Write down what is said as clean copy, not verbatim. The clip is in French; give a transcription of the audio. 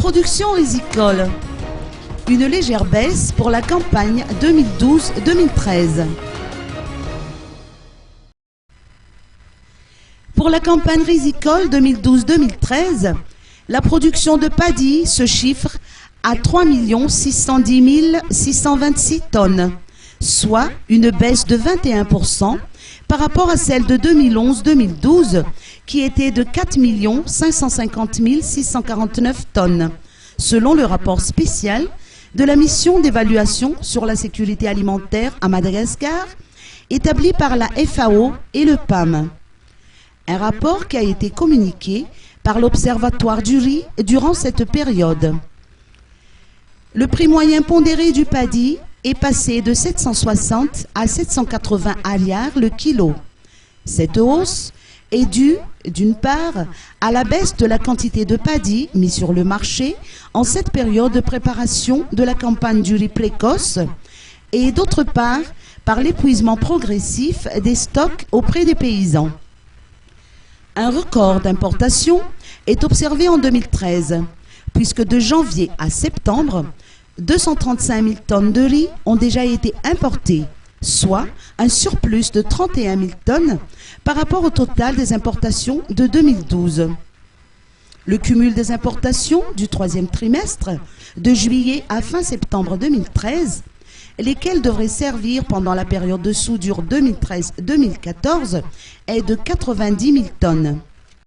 production rizicole. Une légère baisse pour la campagne 2012-2013. Pour la campagne rizicole 2012-2013, la production de paddy se chiffre à 3 610 626 tonnes, soit une baisse de 21% par rapport à celle de 2011-2012 qui était de 4 550 649 tonnes, selon le rapport spécial de la mission d'évaluation sur la sécurité alimentaire à Madagascar, établi par la FAO et le PAM. Un rapport qui a été communiqué par l'Observatoire du riz durant cette période. Le prix moyen pondéré du paddy est passé de 760 à 780 aliards le kilo. Cette hausse est due, d'une part, à la baisse de la quantité de paddy mis sur le marché en cette période de préparation de la campagne du riz précoce et d'autre part, par l'épuisement progressif des stocks auprès des paysans. Un record d'importation est observé en 2013, puisque de janvier à septembre, 235 000 tonnes de riz ont déjà été importées, soit un surplus de 31 000 tonnes par rapport au total des importations de 2012. Le cumul des importations du troisième trimestre, de juillet à fin septembre 2013, lesquelles devraient servir pendant la période de soudure 2013-2014, est de 90 000 tonnes.